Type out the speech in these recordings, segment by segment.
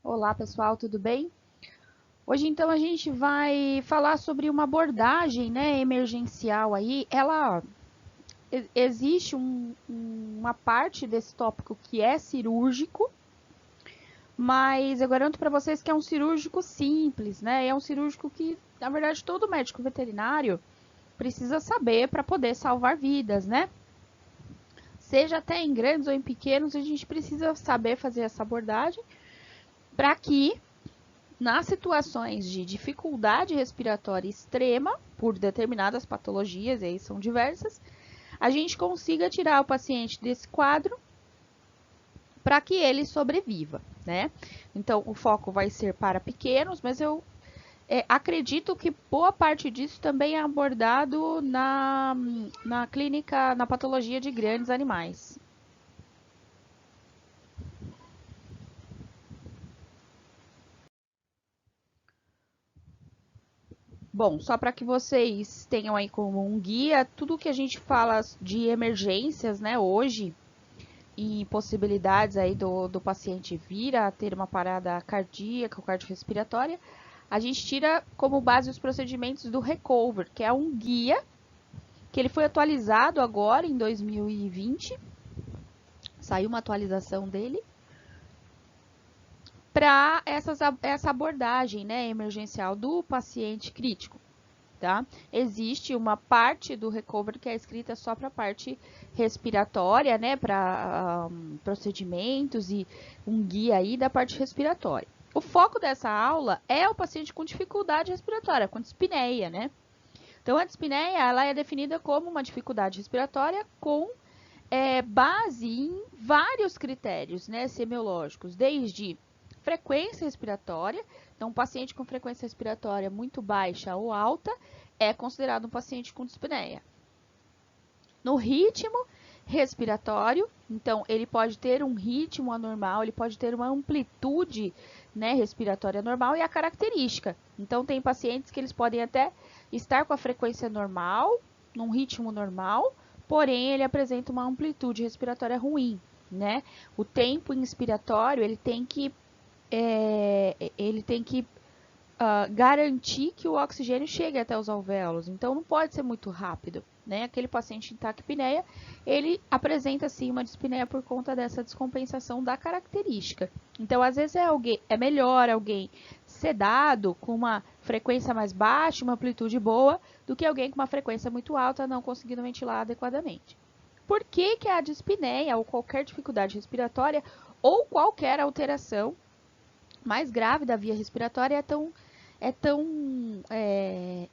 Olá pessoal, tudo bem? Hoje então a gente vai falar sobre uma abordagem, né, emergencial aí. Existe uma parte desse tópico que é cirúrgico, mas eu garanto para vocês que é um cirúrgico simples, né? É um cirúrgico que, na verdade, todo médico veterinário precisa saber para poder salvar vidas, né? Seja até em grandes ou em pequenos, a gente precisa saber fazer essa abordagem para que nas situações de dificuldade respiratória extrema, por determinadas patologias, e aí são diversas, a gente consiga tirar o paciente desse quadro para que ele sobreviva, né? Então, o foco vai ser para pequenos, mas eu acredito que boa parte disso também é abordado na clínica, na patologia de grandes animais. Bom, só para que vocês tenham aí como um guia, tudo que a gente fala de emergências, né, hoje, e possibilidades aí do paciente vir a ter uma parada cardíaca ou cardiorrespiratória, a gente tira como base os procedimentos do Recover, que é um guia que ele foi atualizado agora em 2020, saiu uma atualização dele, para essa abordagem, né, emergencial do paciente crítico. Tá? Existe uma parte do Recover que é escrita só para a parte respiratória, né, para procedimentos e um guia aí da parte respiratória. O foco dessa aula é o paciente com dificuldade respiratória, com dispneia, né? Então, a dispneia ela é definida como uma dificuldade respiratória com base em vários critérios, né, semiológicos, desde frequência respiratória. Então, um paciente com frequência respiratória muito baixa ou alta é considerado um paciente com dispneia. No ritmo respiratório, então ele pode ter um ritmo anormal, ele pode ter uma amplitude, né, respiratória normal e a característica. Então, tem pacientes que eles podem até estar com a frequência normal, num ritmo normal, porém ele apresenta uma amplitude respiratória ruim, né? O tempo inspiratório ele tem que garantir que o oxigênio chegue até os alvéolos. Então, não pode ser muito rápido. Né? Aquele paciente em taquipneia, ele apresenta sim uma dispneia por conta dessa descompensação da característica. Então, às vezes é melhor alguém sedado com uma frequência mais baixa, uma amplitude boa, do que alguém com uma frequência muito alta não conseguindo ventilar adequadamente. Por que, que a dispneia ou qualquer dificuldade respiratória ou qualquer alteração mais grave da via respiratória é tão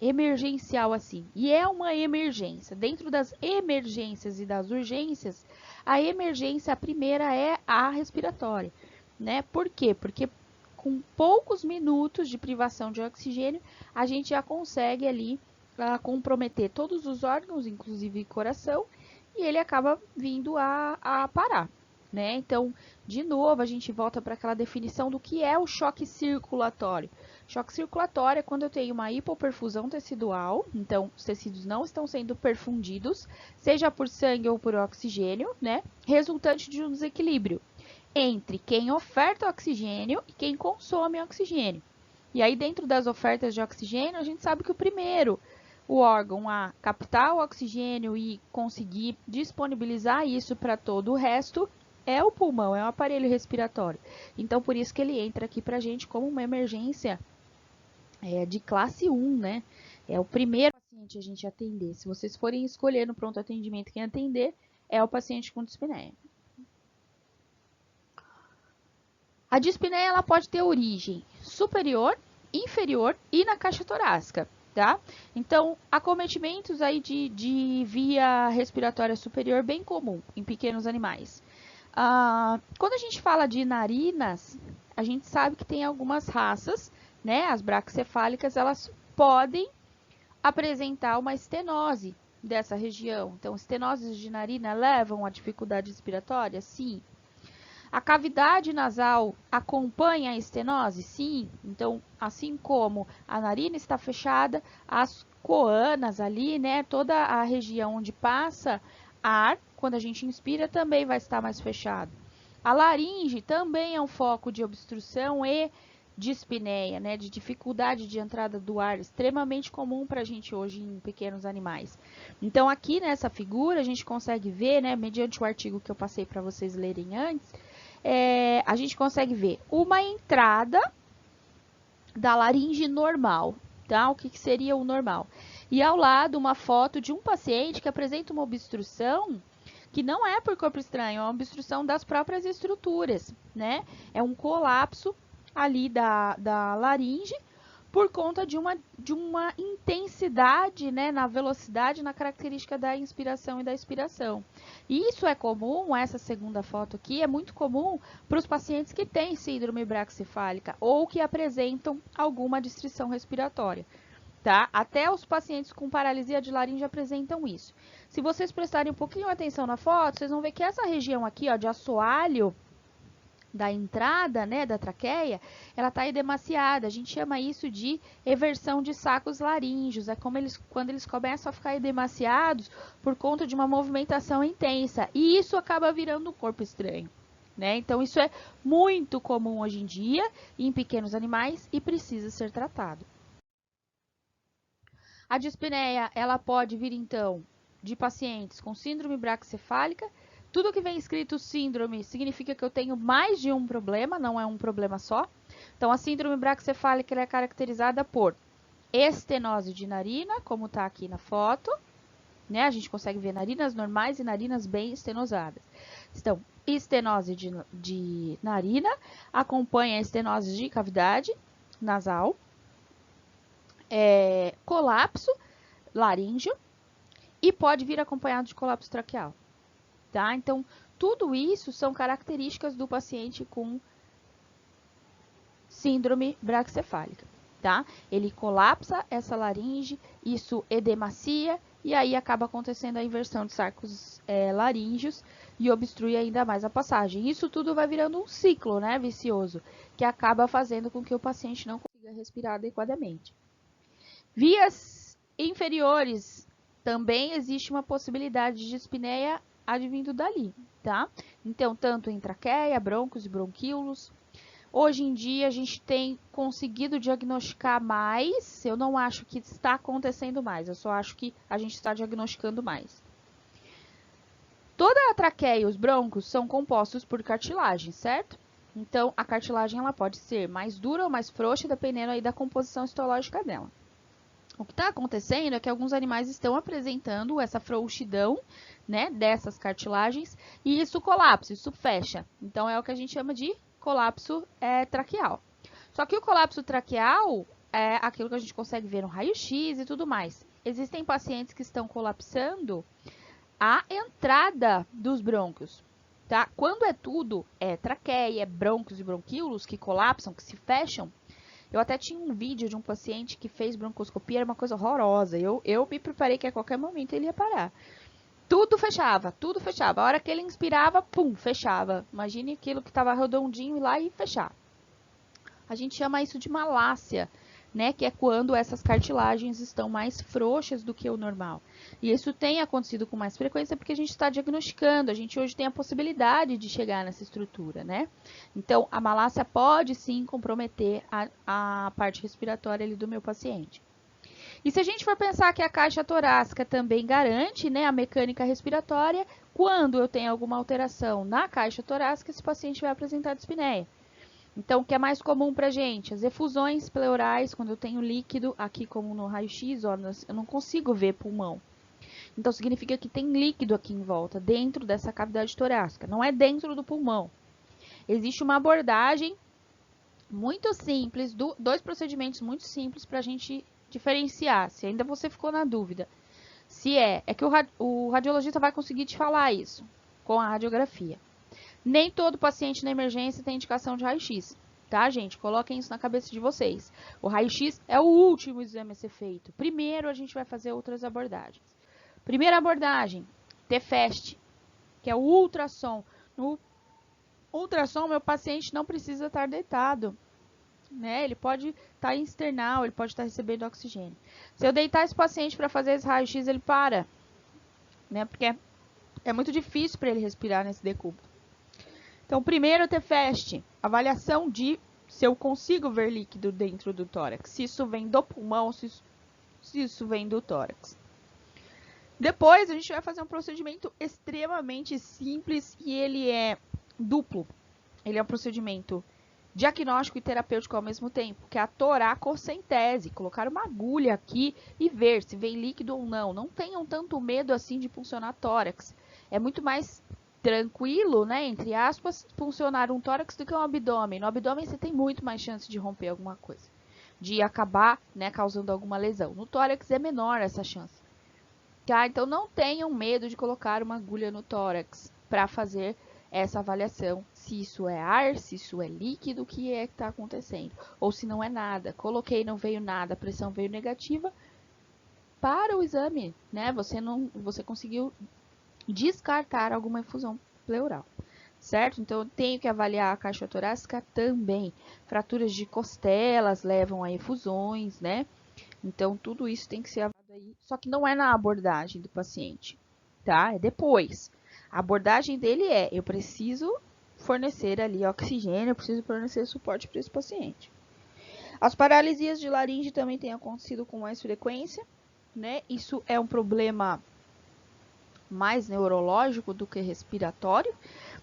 emergencial assim? E é uma emergência. Dentro das emergências e das urgências, a emergência, a primeira é a respiratória, né? Por quê? Porque com poucos minutos de privação de oxigênio, a gente já consegue ali comprometer todos os órgãos, inclusive coração, e ele acaba vindo a parar, né? Então, de novo, a gente volta para aquela definição do que é o choque circulatório. Choque circulatório é quando eu tenho uma hipoperfusão tecidual, então os tecidos não estão sendo perfundidos, seja por sangue ou por oxigênio, né? Resultante de um desequilíbrio entre quem oferta oxigênio e quem consome oxigênio. E aí, dentro das ofertas de oxigênio, a gente sabe que o órgão a captar o oxigênio e conseguir disponibilizar isso para todo o resto, é o pulmão, é o aparelho respiratório. Então, por isso que ele entra aqui para a gente como uma emergência de classe 1, né? É o primeiro paciente a gente atender. Se vocês forem escolher no pronto atendimento quem atender, é o paciente com dispneia. A dispneia ela pode ter origem superior, inferior e na caixa torácica, tá? Então, acometimentos aí de via respiratória superior bem comum em pequenos animais. Quando a gente fala de narinas, a gente sabe que tem algumas raças, né? As braquicefálicas, elas podem apresentar uma estenose dessa região. Então, estenoses de narina levam a dificuldade respiratória? Sim. A cavidade nasal acompanha a estenose? Sim. Então, assim como a narina está fechada, as coanas ali, né, toda a região onde passa ar, quando a gente inspira, também vai estar mais fechado. A laringe também é um foco de obstrução e dispneia, né, de dificuldade de entrada do ar, extremamente comum para a gente hoje em pequenos animais. Então, aqui nessa figura, a gente consegue ver, né, mediante o artigo que eu passei para vocês lerem antes, a gente consegue ver uma entrada da laringe normal, tá? O que seria o normal? E ao lado, uma foto de um paciente que apresenta uma obstrução que não é por corpo estranho, é uma obstrução das próprias estruturas, né? É um colapso ali da laringe por conta de uma intensidade, né, na velocidade, na característica da inspiração e da expiração. E isso é comum, essa segunda foto aqui, é muito comum para os pacientes que têm síndrome braquicefálica ou que apresentam alguma distrição respiratória. Tá? Até os pacientes com paralisia de laringe apresentam isso. Se vocês prestarem um pouquinho de atenção na foto, vocês vão ver que essa região aqui, ó, de assoalho da entrada, né, da traqueia, ela está edemaciada. A gente chama isso de eversão de sacos laríngeos. É como quando eles começam a ficar edemaciados por conta de uma movimentação intensa. E isso acaba virando um corpo estranho. Né? Então, isso é muito comum hoje em dia em pequenos animais e precisa ser tratado. A dispneia, ela pode vir, então, de pacientes com síndrome braquicefálica. Tudo que vem escrito síndrome significa que eu tenho mais de um problema, não é um problema só. Então, a síndrome braquicefálica é caracterizada por estenose de narina, como está aqui na foto. Né? A gente consegue ver narinas normais e narinas bem estenosadas. Então, estenose de narina acompanha a estenose de cavidade nasal. Colapso laríngeo e pode vir acompanhado de colapso traqueal, tá? Então, tudo isso são características do paciente com síndrome braquicefálica, tá? Ele colapsa essa laringe, isso edemacia e aí acaba acontecendo a inversão de sacos laríngeos e obstrui ainda mais a passagem. Isso tudo vai virando um ciclo, né, vicioso, que acaba fazendo com que o paciente não consiga respirar adequadamente. Vias inferiores, também existe uma possibilidade de dispneia advindo dali, tá? Então, tanto em traqueia, brônquios e bronquíolos. Hoje em dia, a gente tem conseguido diagnosticar mais. Eu não acho que está acontecendo mais, eu só acho que a gente está diagnosticando mais. Toda a traqueia e os brônquios são compostos por cartilagem, certo? Então, a cartilagem ela pode ser mais dura ou mais frouxa, dependendo aí da composição histológica dela. O que está acontecendo é que alguns animais estão apresentando essa frouxidão, né, dessas cartilagens, e isso colapsa, isso fecha. Então, é o que a gente chama de colapso traqueal. Só que o colapso traqueal é aquilo que a gente consegue ver no raio-x e tudo mais. Existem pacientes que estão colapsando a entrada dos brônquios. Tá? Quando é traqueia, brônquios e bronquíolos que colapsam, que se fecham, eu até tinha um vídeo de um paciente que fez broncoscopia, era uma coisa horrorosa. Eu me preparei que a qualquer momento ele ia parar. Tudo fechava, tudo fechava. A hora que ele inspirava, pum, fechava. Imagine aquilo que estava redondinho ir lá e fechar. A gente chama isso de malácia, né? Que é quando essas cartilagens estão mais frouxas do que o normal. E isso tem acontecido com mais frequência porque a gente está diagnosticando. A gente hoje tem a possibilidade de chegar nessa estrutura, né? Então, a malácia pode sim comprometer a parte respiratória ali do meu paciente. E se a gente for pensar que a caixa torácica também garante, né, a mecânica respiratória, quando eu tenho alguma alteração na caixa torácica, esse paciente vai apresentar dispneia. Então, o que é mais comum para a gente? As efusões pleurais, quando eu tenho líquido, aqui como no raio-x, eu não consigo ver pulmão. Então, significa que tem líquido aqui em volta, dentro dessa cavidade torácica, não é dentro do pulmão. Existe uma abordagem muito simples, dois procedimentos muito simples para a gente diferenciar, se ainda você ficou na dúvida. Se é que o radiologista vai conseguir te falar isso com a radiografia. Nem todo paciente na emergência tem indicação de raio-x, tá, gente? Coloquem isso na cabeça de vocês. O raio-x é o último exame a ser feito. Primeiro, a gente vai fazer outras abordagens. Primeira abordagem, TFEST, que é o ultrassom. No ultrassom, meu paciente não precisa estar deitado, né? Ele pode estar em external, ele pode estar recebendo oxigênio. Se eu deitar esse paciente para fazer esse raio-x, ele para, né? Porque é muito difícil para ele respirar nesse decúbito. Então, primeiro TFAST, avaliação de se eu consigo ver líquido dentro do tórax, se isso vem do pulmão, se isso vem do tórax. Depois, a gente vai fazer um procedimento extremamente simples e ele é duplo. Ele é um procedimento diagnóstico e terapêutico ao mesmo tempo, que é a toracocentese, colocar uma agulha aqui e ver se vem líquido ou não. Não tenham tanto medo assim de funcionar tórax. É muito mais tranquilo, né, entre aspas, funcionar um tórax do que um abdômen. No abdômen você tem muito mais chance de romper alguma coisa, de acabar, né, causando alguma lesão. No tórax é menor essa chance. Tá? Então não tenham medo de colocar uma agulha no tórax para fazer essa avaliação, se isso é ar, se isso é líquido, o que é que está acontecendo. Ou se não é nada, coloquei, não veio nada, a pressão veio negativa, para o exame, né? Você conseguiu descartar alguma efusão pleural, certo? Então, eu tenho que avaliar a caixa torácica também. Fraturas de costelas levam a efusões, né? Então, tudo isso tem que ser avaliado aí, só que não é na abordagem do paciente, tá? É depois. A abordagem dele é, eu preciso fornecer ali oxigênio, eu preciso fornecer suporte para esse paciente. As paralisias de laringe também têm acontecido com mais frequência, né? Isso é um problema mais neurológico do que respiratório,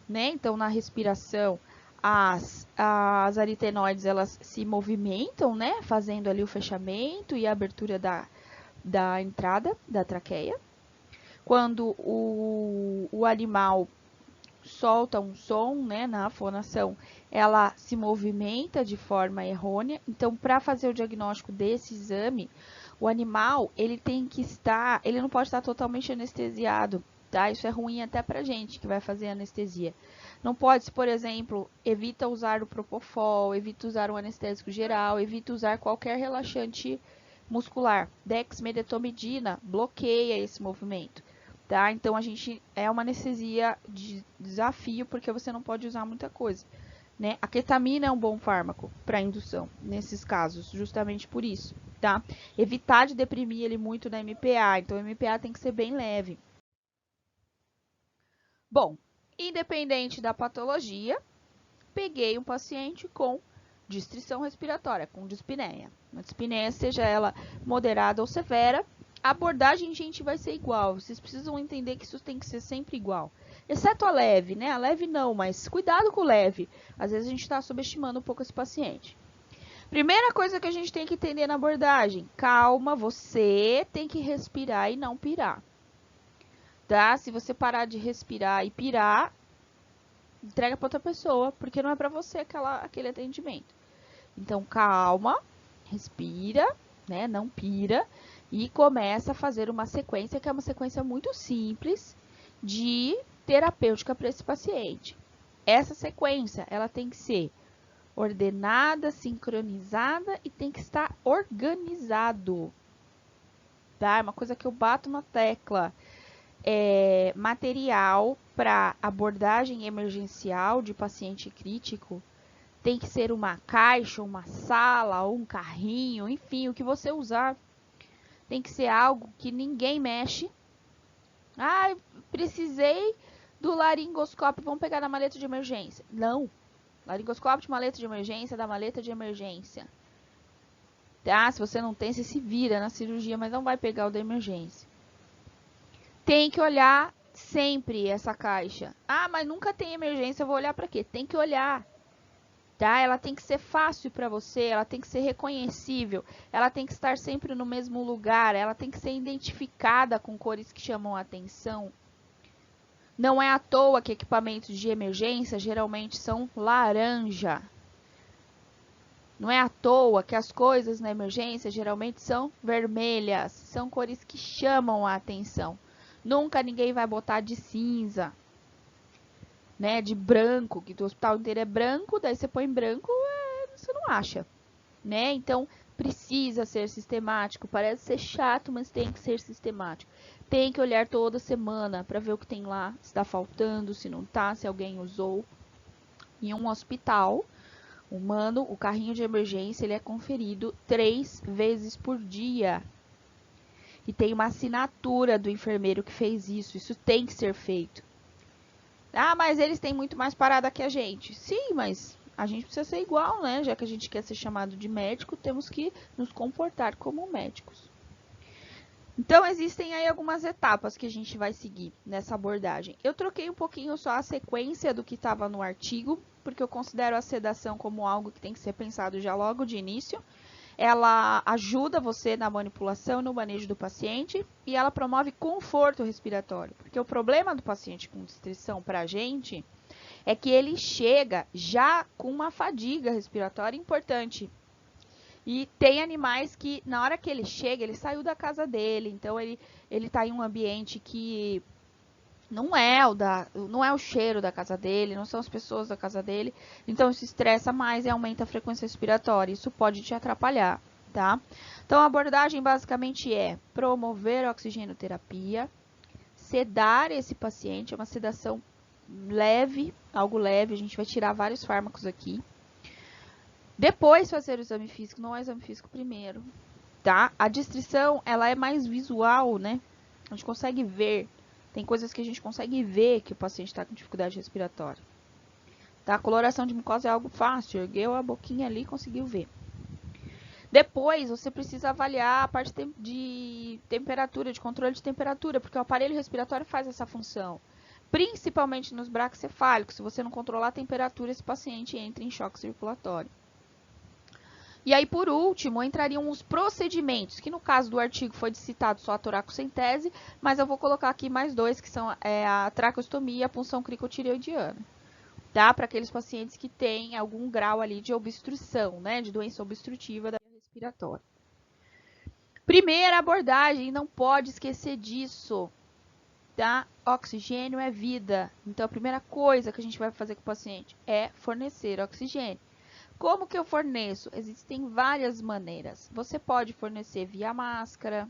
né? Então, na respiração, as aritenoides, elas se movimentam, né? Fazendo ali o fechamento e a abertura da entrada da traqueia. Quando o animal solta um som, né, na fonação, ela se movimenta de forma errônea. Então, para fazer o diagnóstico desse exame, o animal, ele não pode estar totalmente anestesiado, tá? Isso é ruim até pra gente que vai fazer anestesia. Não pode, por exemplo, evita usar o propofol, evita usar o anestésico geral, evita usar qualquer relaxante muscular. Dexmedetomidina bloqueia esse movimento. Tá? Então, é uma anestesia de desafio, porque você não pode usar muita coisa, né? A ketamina é um bom fármaco para indução, nesses casos, justamente por isso, tá? Evitar de deprimir ele muito na MPA, então, a MPA tem que ser bem leve. Bom, independente da patologia, peguei um paciente com distrição respiratória, com dispneia. Uma dispneia, seja ela moderada ou severa, a abordagem, gente, vai ser igual. Vocês precisam entender que isso tem que ser sempre igual. Exceto a leve, né? A leve não, mas cuidado com o leve. Às vezes a gente está subestimando um pouco esse paciente. Primeira coisa que a gente tem que entender na abordagem. Calma, você tem que respirar e não pirar. Tá? Se você parar de respirar e pirar, entrega para outra pessoa, porque não é para você aquele atendimento. Então, calma, respira, né? Não pira. E começa a fazer uma sequência, que é uma sequência muito simples de terapêutica para esse paciente. Essa sequência, ela tem que ser ordenada, sincronizada e tem que estar organizado. Tá? É uma coisa que eu bato na tecla. Material para abordagem emergencial de paciente crítico tem que ser uma caixa, uma sala, ou um carrinho, enfim, o que você usar. Tem que ser algo que ninguém mexe. Ah, precisei do laringoscópio, vamos pegar na maleta de emergência. Não. Laringoscópio de maleta de emergência, da maleta de emergência. Tá? Se você não tem, você se vira na cirurgia, mas não vai pegar o da emergência. Tem que olhar sempre essa caixa. Ah, mas nunca tem emergência, eu vou olhar para quê? Tem que olhar. Tá? Ela tem que ser fácil para você, ela tem que ser reconhecível, ela tem que estar sempre no mesmo lugar, ela tem que ser identificada com cores que chamam a atenção. Não é à toa que equipamentos de emergência geralmente são laranja. Não é à toa que as coisas na emergência geralmente são vermelhas, são cores que chamam a atenção. Nunca ninguém vai botar de cinza, né, de branco, que o hospital inteiro é branco, daí você põe branco, você não acha, né? Então, precisa ser sistemático, parece ser chato, mas tem que ser sistemático. Tem que olhar toda semana para ver o que tem lá, se está faltando, se não está, se alguém usou. Em um hospital humano, o carrinho de emergência ele é conferido 3 vezes por dia. E tem uma assinatura do enfermeiro que fez isso. Isso tem que ser feito. Ah, mas eles têm muito mais parada que a gente. Sim, mas a gente precisa ser igual, né? Já que a gente quer ser chamado de médico, temos que nos comportar como médicos. Então, existem aí algumas etapas que a gente vai seguir nessa abordagem. Eu troquei um pouquinho só a sequência do que estava no artigo, porque eu considero a sedação como algo que tem que ser pensado já logo de início. Ela ajuda você na manipulação e no manejo do paciente e ela promove conforto respiratório, porque o problema do paciente com distrição para a gente é que ele chega já com uma fadiga respiratória importante. E tem animais que, na hora que ele chega, ele saiu da casa dele, então ele está em um ambiente que não é o cheiro da casa dele, não são as pessoas da casa dele, então isso estressa mais e aumenta a frequência respiratória, isso pode te atrapalhar, tá? Então a abordagem basicamente é promover a oxigenoterapia, sedar esse paciente, é uma sedação leve, algo leve, a gente vai tirar vários fármacos aqui. Depois fazer o exame físico, não é o exame físico primeiro, tá? A distrição, ela é mais visual, né? A gente consegue ver, tem coisas que a gente consegue ver que o paciente está com dificuldade respiratória. Tá? A coloração de mucosa é algo fácil, ergueu a boquinha ali e conseguiu ver. Depois, você precisa avaliar a parte de temperatura, de controle de temperatura, porque o aparelho respiratório faz essa função. Principalmente nos braquicefálicos, se você não controlar a temperatura, esse paciente entra em choque circulatório. E aí, por último, entrariam os procedimentos, que no caso do artigo foi citado só a toracocentese, mas eu vou colocar aqui mais dois, que são a traqueostomia e a punção cricotireoidiana, tá? Para aqueles pacientes que têm algum grau ali de obstrução, né? De doença obstrutiva da via respiratória. Primeira abordagem, não pode esquecer disso, tá? Oxigênio é vida. Então, a primeira coisa que a gente vai fazer com o paciente é fornecer oxigênio. Como que eu forneço? Existem várias maneiras. Você pode fornecer via máscara,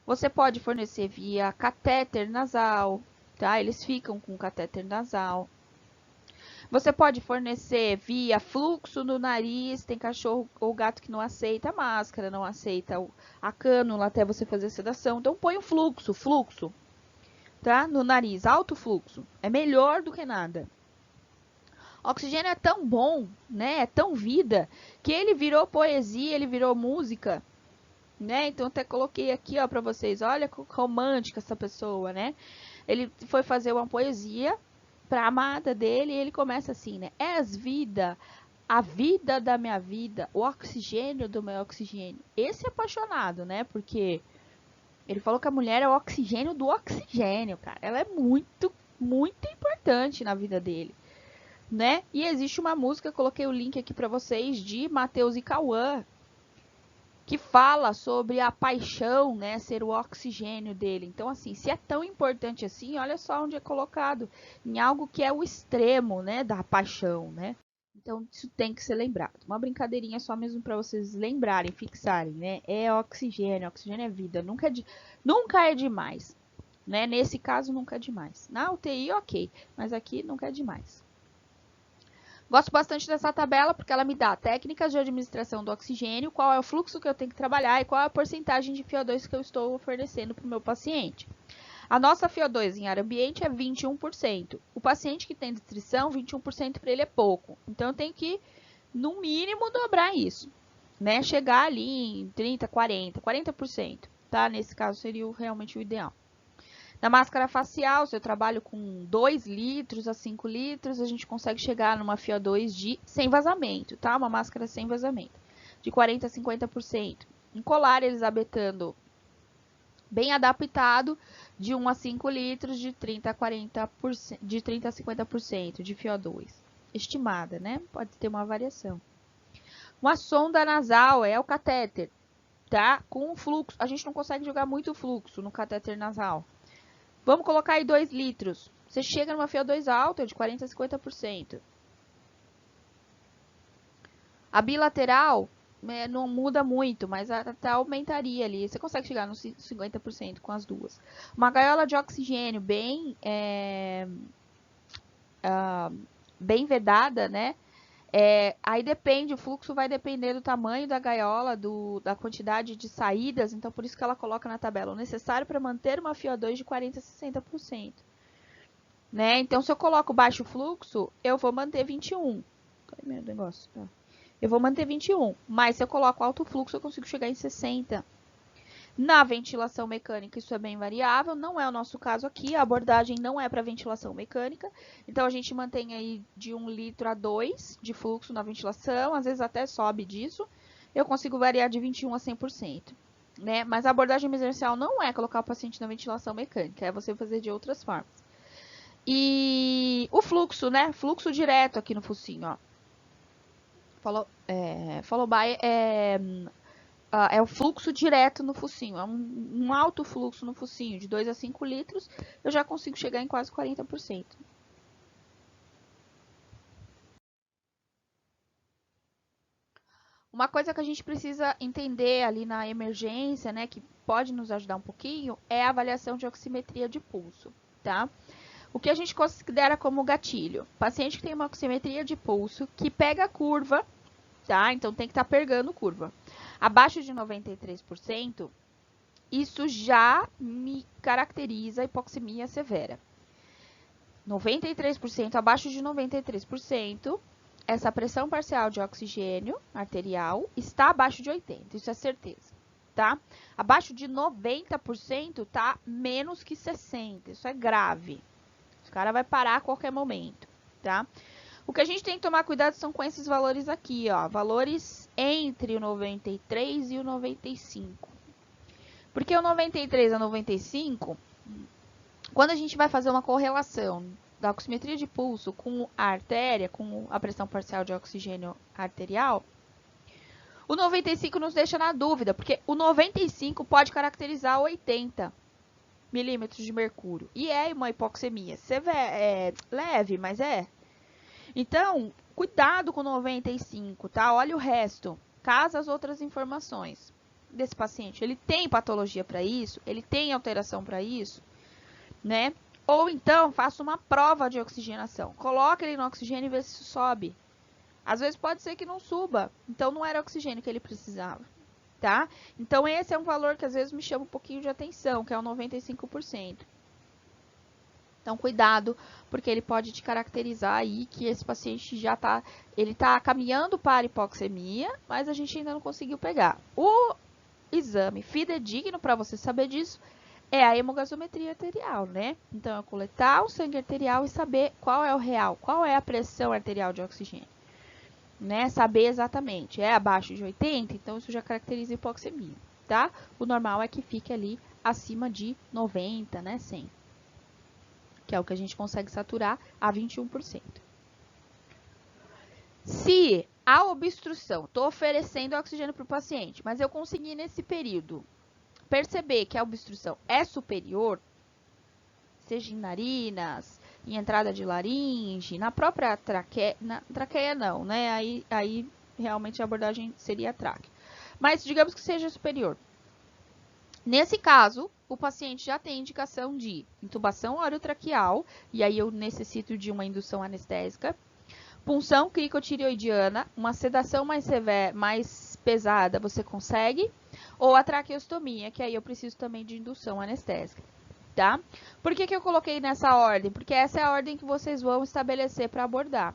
você pode fornecer via catéter nasal, tá? Eles ficam com catéter nasal. Você pode fornecer via fluxo no nariz, tem cachorro ou gato que não aceita a máscara, não aceita a cânula até você fazer a sedação. Então põe o fluxo, tá? No nariz, alto fluxo. É melhor do que nada. O oxigênio é tão bom, né? É tão vida, que ele virou poesia, ele virou música, né? Então até coloquei aqui, ó, para vocês. Olha que romântica essa pessoa, né? Ele foi fazer uma poesia para a amada dele e ele começa assim, né? És vida, a vida da minha vida, o oxigênio do meu oxigênio. Esse é apaixonado, né? Porque ele falou que a mulher é o oxigênio do oxigênio, cara. Ela é muito, muito importante na vida dele. Né? E existe uma música, coloquei o link aqui para vocês, de Matheus e Cauã, que fala sobre a paixão, né, ser o oxigênio dele. Então, assim, se é tão importante assim, olha só onde é colocado, em algo que é o extremo, né, da paixão, né? Então, isso tem que ser lembrado. Uma brincadeirinha só mesmo para vocês lembrarem, fixarem, né? É oxigênio é vida, nunca é demais, né? Nesse caso, nunca é demais. Na UTI, ok, mas aqui nunca é demais. Gosto bastante dessa tabela porque ela me dá técnicas de administração do oxigênio, qual é o fluxo que eu tenho que trabalhar e qual é a porcentagem de FiO2 que eu estou oferecendo para o meu paciente. A nossa FiO2 em ar ambiente é 21%. O paciente que tem distrição, 21% para ele é pouco. Então, eu tenho que, no mínimo, dobrar isso, né? Chegar ali em 30%, 40%, 40%, tá? Nesse caso, seria realmente o ideal. Na máscara facial, se eu trabalho com 2 litros a 5 litros, a gente consegue chegar numa FiO2 sem vazamento, tá? Uma máscara sem vazamento, de 40% a 50%. Em colar, Elisabetano, bem adaptado, de 1 a 5 litros, de 30% a 40%, de 30% a 50% de FiO2. Estimada, né? Pode ter uma variação. Uma sonda nasal é o catéter, tá? Com fluxo, a gente não consegue jogar muito fluxo no catéter nasal. Vamos colocar aí 2 litros. Você chega numa FiO2 alta de 40% a 50%. A bilateral não muda muito, mas até aumentaria ali. Você consegue chegar nos 50% com as duas. Uma gaiola de oxigênio bem vedada, né? Aí depende, o fluxo vai depender do tamanho da gaiola, da quantidade de saídas, então por isso que ela coloca na tabela o necessário para manter uma FiO2 de 40% a 60%. né? Então, se eu coloco baixo fluxo, eu vou manter 21. Cadê meu negócio? Eu vou manter 21, mas se eu coloco alto fluxo, eu consigo chegar em 60. Na ventilação mecânica, isso é bem variável, não é o nosso caso aqui, a abordagem não é para ventilação mecânica, então a gente mantém aí de 1 litro a 2 de fluxo na ventilação, às vezes até sobe disso, eu consigo variar de 21 a 100%. Né? Mas a abordagem emergencial não é colocar o paciente na ventilação mecânica, é você fazer de outras formas. E o fluxo, né? Fluxo direto aqui no focinho, ó. Follow by é o fluxo direto no focinho, é um alto fluxo no focinho, de 2 a 5 litros, eu já consigo chegar em quase 40%. Uma coisa que a gente precisa entender ali na emergência, né, que pode nos ajudar um pouquinho, é a avaliação de oximetria de pulso, tá? O que a gente considera como gatilho? Paciente que tem uma oximetria de pulso, que pega a curva, tá? Então tem que estar pegando curva. Abaixo de 93%, isso já me caracteriza hipoxemia severa. 93%, abaixo de 93%, essa pressão parcial de oxigênio arterial está abaixo de 80%, isso é certeza, tá? Abaixo de 90% tá menos que 60%, isso é grave. O cara vai parar a qualquer momento, tá? O que a gente tem que tomar cuidado são com esses valores aqui, ó, valores entre o 93 e o 95. Porque o 93 a 95, quando a gente vai fazer uma correlação da oximetria de pulso com a artéria, com a pressão parcial de oxigênio arterial, o 95 nos deixa na dúvida, porque o 95 pode caracterizar 80 milímetros de mercúrio. E é uma hipoxemia leve, mas é. Então, cuidado com o 95, tá? Olha o resto. Casa as outras informações desse paciente. Ele tem patologia para isso? Ele tem alteração para isso? Né? Ou então, faça uma prova de oxigenação. Coloque ele no oxigênio e vê se sobe. Às vezes pode ser que não suba. Então, não era oxigênio que ele precisava. Tá? Então, esse é um valor que às vezes me chama um pouquinho de atenção, que é o 95%. Então, cuidado, porque ele pode te caracterizar aí que esse paciente já ele tá caminhando para hipoxemia, mas a gente ainda não conseguiu pegar. O exame fidedigno para você saber disso é a hemogasometria arterial, né? Então, é coletar o sangue arterial e saber qual é o real, qual é a pressão arterial de oxigênio, né? Saber exatamente, é abaixo de 80, então isso já caracteriza hipoxemia, tá? O normal é que fique ali acima de 90, né? 100. Que é o que a gente consegue saturar a 21%. Se a obstrução, estou oferecendo oxigênio para o paciente, mas eu consegui nesse período perceber que a obstrução é superior, seja em narinas, em entrada de laringe, na própria traqueia, traqueia não, né? Aí realmente a abordagem seria a tráquea. Mas digamos que seja superior. Nesse caso, o paciente já tem indicação de intubação orotraqueal, e aí eu necessito de uma indução anestésica, punção cricotireoidiana, uma sedação mais severa, mais pesada, você consegue, ou a traqueostomia, que aí eu preciso também de indução anestésica, tá? Por que eu coloquei nessa ordem? Porque essa é a ordem que vocês vão estabelecer para abordar.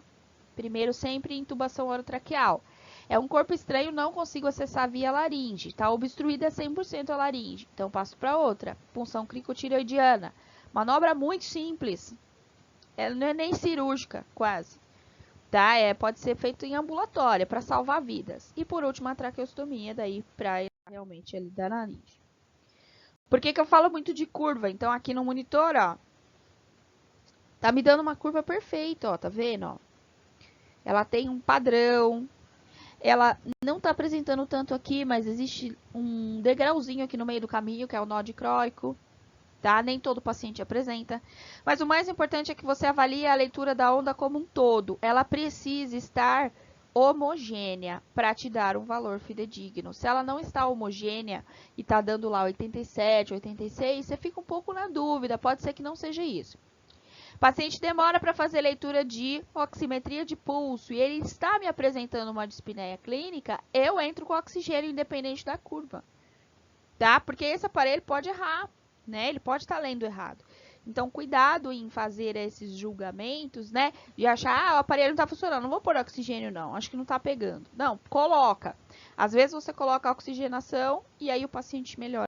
Primeiro, sempre intubação orotraqueal. É um corpo estranho, não consigo acessar via laringe. Está obstruída 100% a laringe. Então, passo para outra. Punção cricotireoidiana. Manobra muito simples. Ela não é nem cirúrgica, quase. Tá? Pode ser feito em ambulatória, para salvar vidas. E, por último, a traqueostomia, daí, para realmente ali da laringe. Por que eu falo muito de curva? Então, aqui no monitor, ó, tá me dando uma curva perfeita, ó, tá vendo, ó? Ela tem um padrão. Ela não está apresentando tanto aqui, mas existe um degrauzinho aqui no meio do caminho, que é o nó dicróico, tá? Nem todo paciente apresenta. Mas o mais importante é que você avalie a leitura da onda como um todo. Ela precisa estar homogênea para te dar um valor fidedigno. Se ela não está homogênea e está dando lá 87, 86, você fica um pouco na dúvida, pode ser que não seja isso. O paciente demora para fazer leitura de oximetria de pulso e ele está me apresentando uma dispneia clínica, eu entro com oxigênio independente da curva, tá? Porque esse aparelho pode errar, né? Ele pode estar lendo errado. Então, cuidado em fazer esses julgamentos, né? De achar, o aparelho não está funcionando, não vou pôr oxigênio não, acho que não está pegando. Não, coloca. Às vezes você coloca a oxigenação e aí o paciente melhora.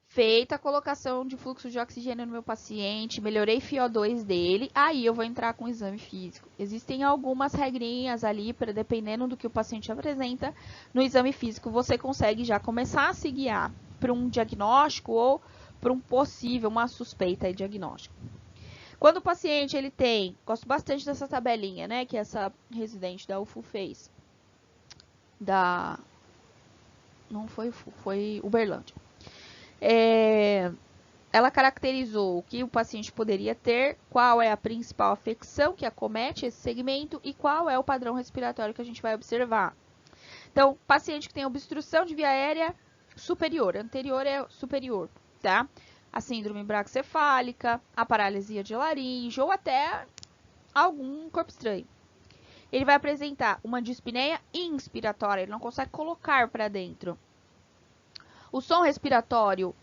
Feita a colocação de fluxo de oxigênio no meu paciente, melhorei FiO2 dele, aí eu vou entrar com o exame físico. Existem algumas regrinhas ali, dependendo do que o paciente apresenta, no exame físico você consegue já começar a se guiar para um diagnóstico ou para um possível, uma suspeita de diagnóstico. Quando o paciente ele tem, gosto bastante dessa tabelinha, né, que essa residente da UFU fez, não foi UFU, foi Uberlândia. Ela caracterizou o que o paciente poderia ter, qual é a principal afecção que acomete esse segmento e qual é o padrão respiratório que a gente vai observar. Então, paciente que tem obstrução de via aérea superior, anterior é superior, tá? A síndrome braquicefálica, a paralisia de laringe ou até algum corpo estranho. Ele vai apresentar uma dispneia inspiratória, ele não consegue colocar para dentro. O som respiratório,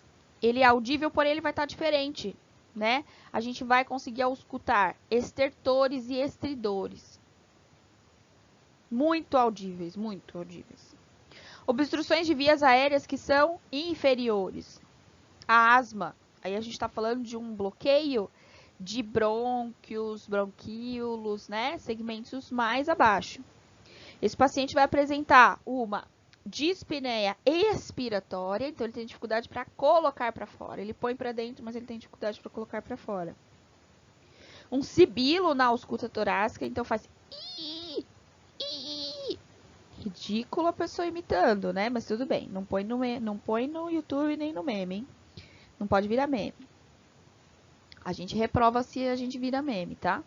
ele é audível, porém ele vai estar diferente, né? A gente vai conseguir escutar estertores e estridores. Muito audíveis, muito audíveis. Obstruções de vias aéreas que são inferiores. A asma, aí a gente está falando de um bloqueio de brônquios, bronquíolos, né? Segmentos mais abaixo. Esse paciente vai apresentar uma dispneia expiratória, então ele tem dificuldade para colocar para fora. Ele põe para dentro, mas ele tem dificuldade para colocar para fora. Um sibilo na ausculta torácica, então faz ridículo a pessoa imitando, né? Mas tudo bem, não põe no YouTube nem no meme, hein? Não pode virar meme. A gente reprova se a gente vira meme, tá?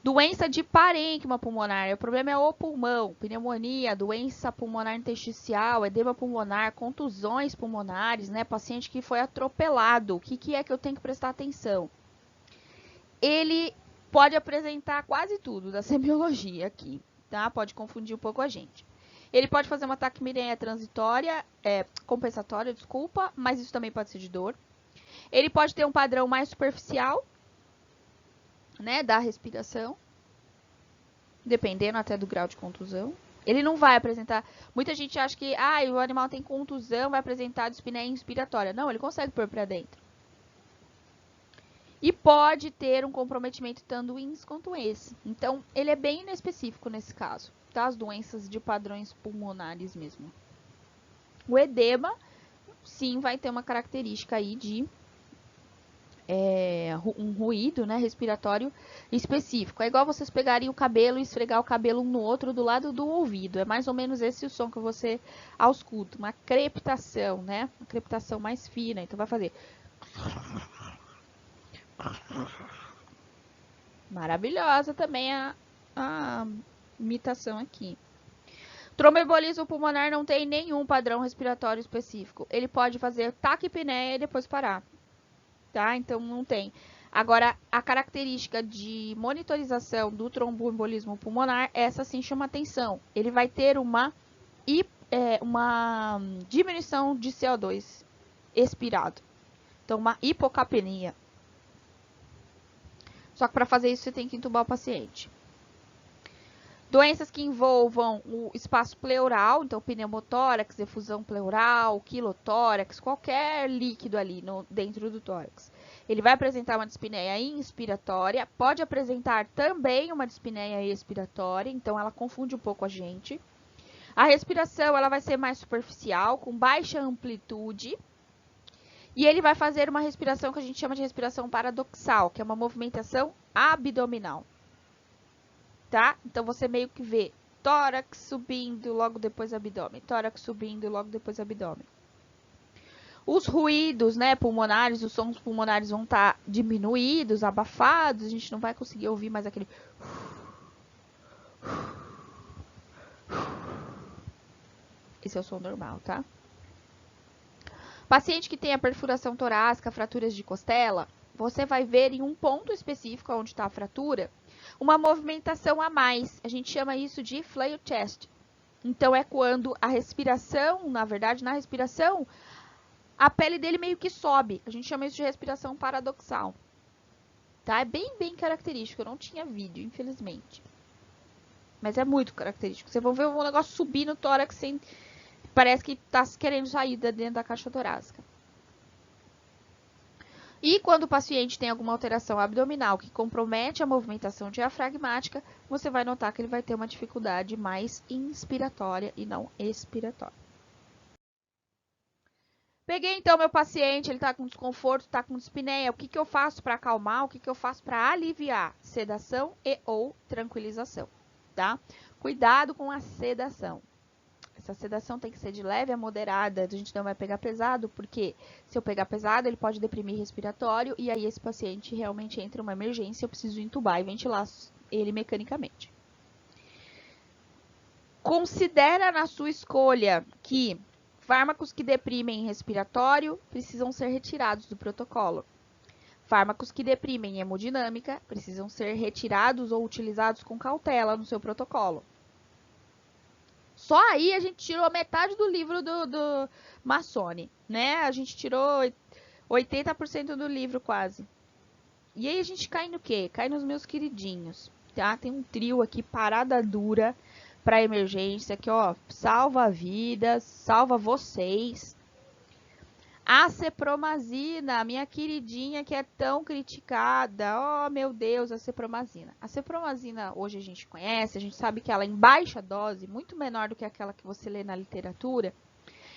Doença de parênquima pulmonar, o problema é o pulmão, pneumonia, doença pulmonar intersticial, edema pulmonar, contusões pulmonares, né? Paciente que foi atropelado, o que é que eu tenho que prestar atenção? Ele pode apresentar quase tudo da semiologia aqui, tá? Pode confundir um pouco a gente. Ele pode fazer uma taquimineia transitória, compensatória, desculpa, mas isso também pode ser de dor. Ele pode ter um padrão mais superficial, né, da respiração, dependendo até do grau de contusão. Ele não vai apresentar... Muita gente acha que o animal tem contusão, vai apresentar dispneia inspiratória. Não, ele consegue pôr para dentro. E pode ter um comprometimento tanto ins quanto esse. Então, ele é bem inespecífico nesse caso, tá? As doenças de padrões pulmonares mesmo. O edema, sim, vai ter uma característica aí de um ruído, né, respiratório específico. É igual vocês pegarem o cabelo e esfregar o cabelo um no outro do lado do ouvido. É mais ou menos esse o som que você ausculta. Uma crepitação, né? Uma crepitação mais fina. Então, vai fazer... Maravilhosa também a imitação aqui. Tromboembolismo pulmonar não tem nenhum padrão respiratório específico. Ele pode fazer taquipneia e depois parar. Tá? Então, não tem. Agora, a característica de monitorização do tromboembolismo pulmonar, essa sim chama atenção. Ele vai ter uma diminuição de CO2 expirado. Então, uma hipocapnia. Só que para fazer isso, você tem que entubar o paciente. Doenças que envolvam o espaço pleural, então pneumotórax, efusão pleural, quilotórax, qualquer líquido ali dentro do tórax. Ele vai apresentar uma dispneia inspiratória, pode apresentar também uma dispneia expiratória, então ela confunde um pouco a gente. A respiração ela vai ser mais superficial, com baixa amplitude. E ele vai fazer uma respiração que a gente chama de respiração paradoxal, que é uma movimentação abdominal. Tá? Então, você meio que vê tórax subindo, logo depois abdômen. Tórax subindo, logo depois abdômen. Os ruídos, né, pulmonares, os sons pulmonares vão estar diminuídos, abafados. A gente não vai conseguir ouvir mais aquele... Esse é o som normal, tá? Paciente que tem a perfuração torácica, fraturas de costela, você vai ver em um ponto específico onde está a fratura, uma movimentação a mais. A gente chama isso de flail chest. Então, é quando a respiração, na verdade, na respiração, a pele dele meio que sobe. A gente chama isso de respiração paradoxal. Tá? É bem característico. Eu não tinha vídeo, infelizmente. Mas é muito característico. Vocês vão ver um negócio subir no tórax sem... Parece que tá querendo sair dentro da caixa torácica. E quando o paciente tem alguma alteração abdominal que compromete a movimentação diafragmática, você vai notar que ele vai ter uma dificuldade mais inspiratória e não expiratória. Peguei então meu paciente, ele está com desconforto, está com dispneia. O que eu faço para acalmar? O que eu faço para aliviar? Sedação e ou tranquilização, tá? Cuidado com a sedação. Essa sedação tem que ser de leve a moderada, a gente não vai pegar pesado, porque se eu pegar pesado, ele pode deprimir respiratório, e aí esse paciente realmente entra em uma emergência, eu preciso entubar e ventilar ele mecanicamente. Considera na sua escolha que fármacos que deprimem respiratório precisam ser retirados do protocolo. Fármacos que deprimem hemodinâmica precisam ser retirados ou utilizados com cautela no seu protocolo. Só aí a gente tirou metade do livro do Massone, né? A gente tirou 80% do livro quase. E aí a gente cai no quê? Cai nos meus queridinhos, tá? Tem um trio aqui, parada dura para emergência, que ó, salva vidas, salva vocês. Acepromazina, minha queridinha que é tão criticada. Oh, meu Deus, a acepromazina. A acepromazina hoje a gente conhece, a gente sabe que ela em baixa dose, muito menor do que aquela que você lê na literatura,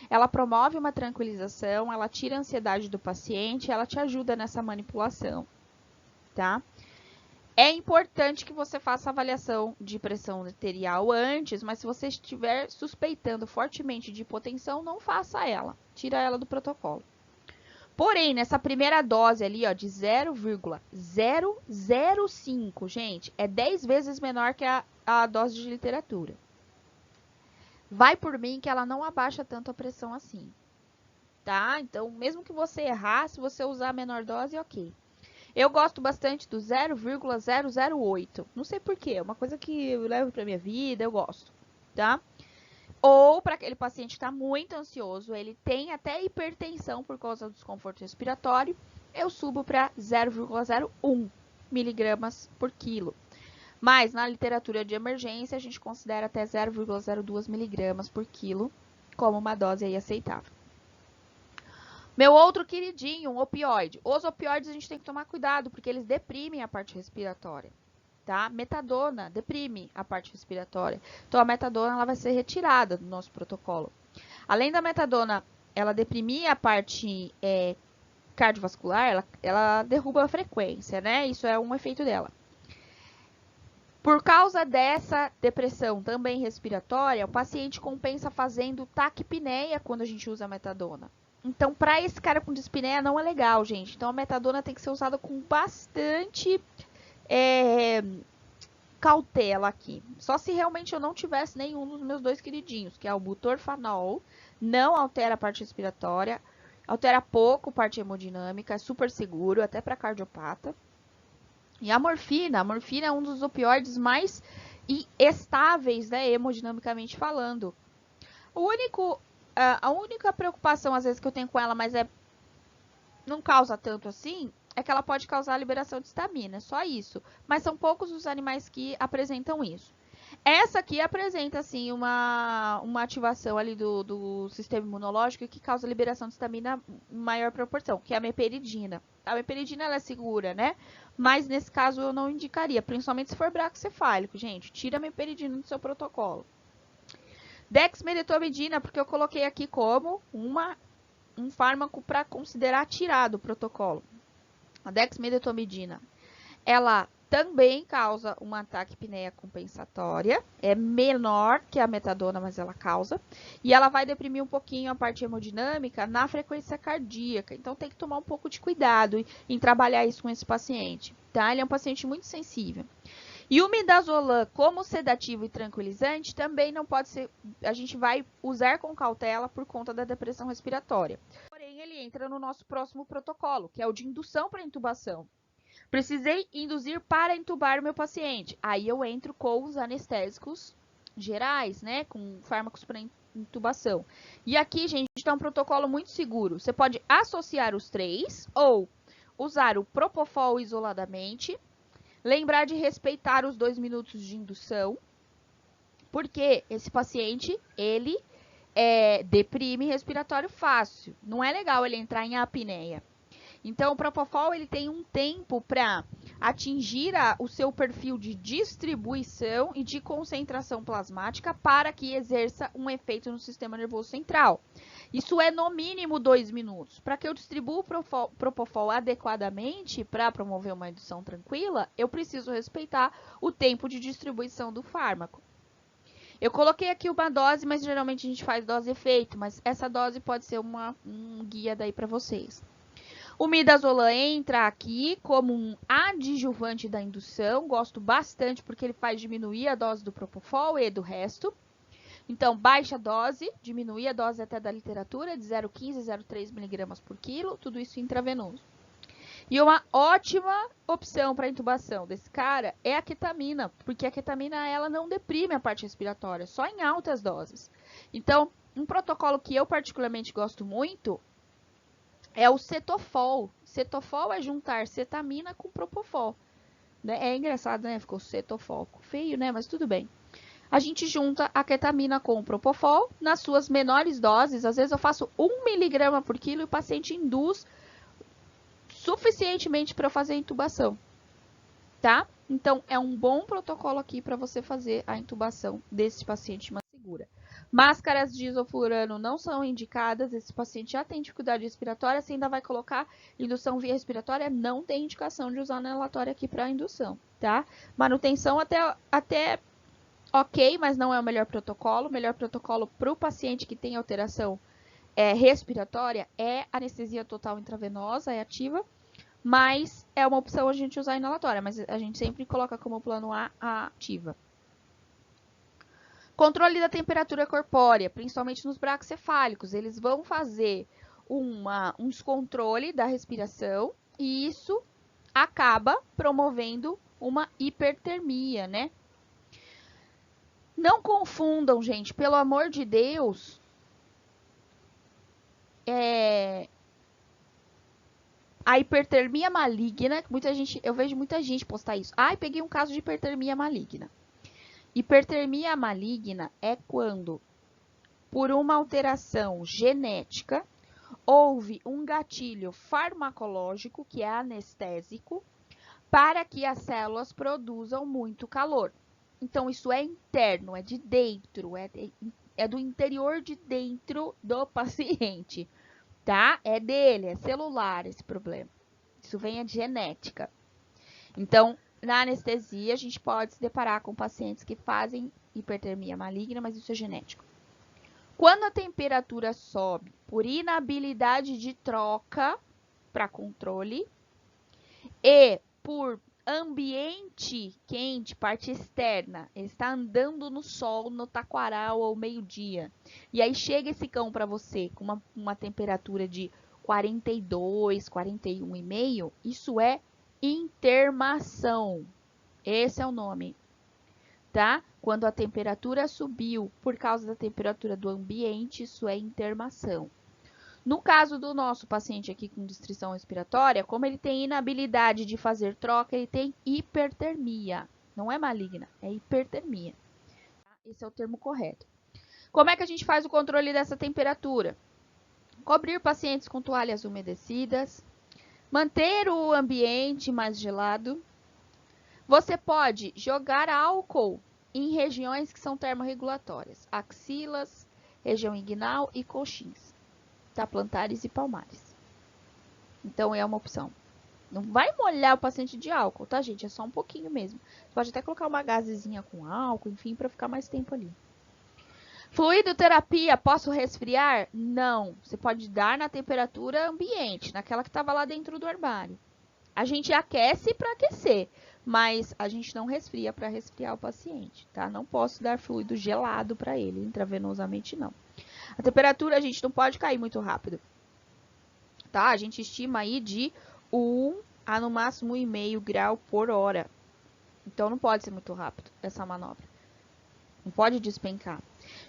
ela promove uma tranquilização, ela tira a ansiedade do paciente, ela te ajuda nessa manipulação, tá? É importante que você faça a avaliação de pressão arterial antes, mas se você estiver suspeitando fortemente de hipotensão, não faça ela. Tira ela do protocolo. Porém, nessa primeira dose ali, ó, de 0,005, gente, é 10 vezes menor que a dose de literatura. Vai por mim que ela não abaixa tanto a pressão assim, tá? Então, mesmo que você errar, se você usar a menor dose, ok. Eu gosto bastante do 0,008. Não sei porquê, é uma coisa que eu levo pra minha vida, eu gosto, tá? Ou para aquele paciente que está muito ansioso, ele tem até hipertensão por causa do desconforto respiratório, eu subo para 0,01 miligramas por quilo. Mas na literatura de emergência, a gente considera até 0,02 miligramas por quilo como uma dose aí aceitável. Meu outro queridinho, um opioide. Os opioides a gente tem que tomar cuidado, porque eles deprimem a parte respiratória, tá? Metadona deprime a parte respiratória. Então, a metadona ela vai ser retirada do nosso protocolo. Além da metadona, ela deprimir a parte cardiovascular, ela derruba a frequência, né? Isso é um efeito dela. Por causa dessa depressão também respiratória, o paciente compensa fazendo taquipneia quando a gente usa a metadona. Então, para esse cara com dispneia não é legal, gente. Então, a metadona tem que ser usada com bastante cautela aqui. Só se realmente eu não tivesse nenhum dos meus dois queridinhos, que é o butorfanol, não altera a parte respiratória, altera pouco a parte hemodinâmica, é super seguro, até para cardiopata. E a morfina é um dos opioides mais estáveis, né, hemodinamicamente falando. A única preocupação, às vezes, que eu tenho com ela, mas não causa tanto assim, é que ela pode causar liberação de histamina, só isso. Mas são poucos os animais que apresentam isso. Essa aqui apresenta, assim, uma ativação ali do sistema imunológico que causa liberação de histamina em maior proporção, que é a meperidina. A meperidina, ela é segura, né? Mas, nesse caso, eu não indicaria, principalmente se for braquicefálico, gente. Tira a meperidina do seu protocolo. Dexmedetomidina, porque eu coloquei aqui como um fármaco para considerar tirar do protocolo. A dexmedetomidina, ela também causa uma taquipneia compensatória, é menor que a metadona, mas ela causa, e ela vai deprimir um pouquinho a parte hemodinâmica na frequência cardíaca, então tem que tomar um pouco de cuidado em trabalhar isso com esse paciente, tá? Ele é um paciente muito sensível. E o midazolam como sedativo e tranquilizante também não pode ser, a gente vai usar com cautela por conta da depressão respiratória. Porém, ele entra no nosso próximo protocolo, que é o de indução para intubação. Precisei induzir para intubar o meu paciente. Aí eu entro com os anestésicos gerais, né, com fármacos para intubação. E aqui, gente, gente dá um protocolo muito seguro. Você pode associar os 3 ou usar o Propofol isoladamente. Lembrar de respeitar os 2 minutos de indução, porque esse paciente, ele deprime respiratório fácil. Não é legal ele entrar em apneia. Então, o Propofol ele tem um tempo para atingir o seu perfil de distribuição e de concentração plasmática para que exerça um efeito no sistema nervoso central. Isso é no mínimo 2 minutos. Para que eu distribua o Propofol adequadamente para promover uma indução tranquila, eu preciso respeitar o tempo de distribuição do fármaco. Eu coloquei aqui uma dose, mas geralmente a gente faz dose efeito, mas essa dose pode ser um guia daí para vocês. O midazolam entra aqui como um adjuvante da indução, gosto bastante porque ele faz diminuir a dose do Propofol e do resto. Então, baixa dose, diminuir a dose até da literatura, de 0,15 a 0,3 mg por quilo, tudo isso intravenoso. E uma ótima opção para intubação desse cara é a ketamina, porque a ketamina ela não deprime a parte respiratória, só em altas doses. Então, um protocolo que eu particularmente gosto muito é o cetofol. Cetofol é juntar cetamina com propofol. É engraçado, né? Ficou cetofol. Feio, né? Mas tudo bem. A gente junta a ketamina com o propofol nas suas menores doses. Às vezes eu faço 1 mg por quilo e o paciente induz suficientemente para eu fazer a intubação. Tá? Então, é um bom protocolo aqui para você fazer a intubação desse paciente mais segura. Máscaras de isoflurano não são indicadas, esse paciente já tem dificuldade respiratória, você ainda vai colocar indução via respiratória, não tem indicação de usar inalatória aqui para indução, tá? Manutenção até ok, mas não é o melhor protocolo. O melhor protocolo para o paciente que tem alteração respiratória é anestesia total intravenosa, é ativa, mas é uma opção a gente usar inalatória, mas a gente sempre coloca como plano A a ativa. Controle da temperatura corpórea, principalmente nos braquicefálicos. Eles vão fazer um descontrole da respiração e isso acaba promovendo uma hipertermia, né? Não confundam, gente, pelo amor de Deus, a hipertermia maligna, eu vejo muita gente postar isso. Ai, peguei um caso de hipertermia maligna. Hipertermia maligna é quando, por uma alteração genética, houve um gatilho farmacológico, que é anestésico, para que as células produzam muito calor. Então, isso é interno, é de dentro, é do interior de dentro do paciente, tá? É dele, é celular esse problema. Isso vem de genética. Então, na anestesia, a gente pode se deparar com pacientes que fazem hipertermia maligna, mas isso é genético. Quando a temperatura sobe por inabilidade de troca para controle e por ambiente quente, parte externa, ele está andando no sol, no taquaral ao meio-dia, e aí chega esse cão para você com uma temperatura de 42, 41,5, isso é intermação. Esse é o nome, tá? Quando a temperatura subiu por causa da temperatura do ambiente, isso é intermação. No caso do nosso paciente aqui com restrição respiratória, como ele tem inabilidade de fazer troca, ele tem hipertermia. Não é maligna, é hipertermia. Esse é o termo correto. Como é que a gente faz o controle dessa temperatura? Cobrir pacientes com toalhas umedecidas, manter o ambiente mais gelado. Você pode jogar álcool em regiões que são termorregulatórias, axilas, região inguinal e coxins, tá? Plantares e palmares. Então, é uma opção. Não vai molhar o paciente de álcool, tá, gente? É só um pouquinho mesmo. Você pode até colocar uma gazezinha com álcool, enfim, para ficar mais tempo ali. Fluidoterapia, posso resfriar? Não. Você pode dar na temperatura ambiente, naquela que estava lá dentro do armário. A gente aquece para aquecer, mas a gente não resfria para resfriar o paciente, tá? Não posso dar fluido gelado para ele, intravenosamente não. A temperatura a gente não pode cair muito rápido, tá? A gente estima aí de 1 a no máximo 1,5 grau por hora. Então não pode ser muito rápido essa manobra. Não pode despencar.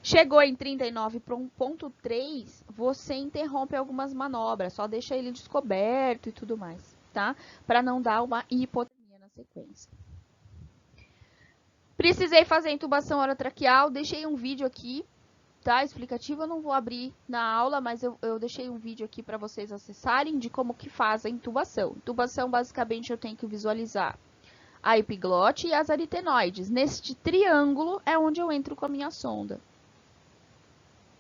Chegou em 39,3, você interrompe algumas manobras, só deixa ele descoberto e tudo mais, tá? Para não dar uma hipotermia na sequência. Precisei fazer intubação orotraqueal, deixei um vídeo aqui, tá? Explicativo, eu não vou abrir na aula, mas eu deixei um vídeo aqui para vocês acessarem de como que faz a intubação. Intubação, basicamente, eu tenho que visualizar a epiglote e as aritenoides. Neste triângulo é onde eu entro com a minha sonda,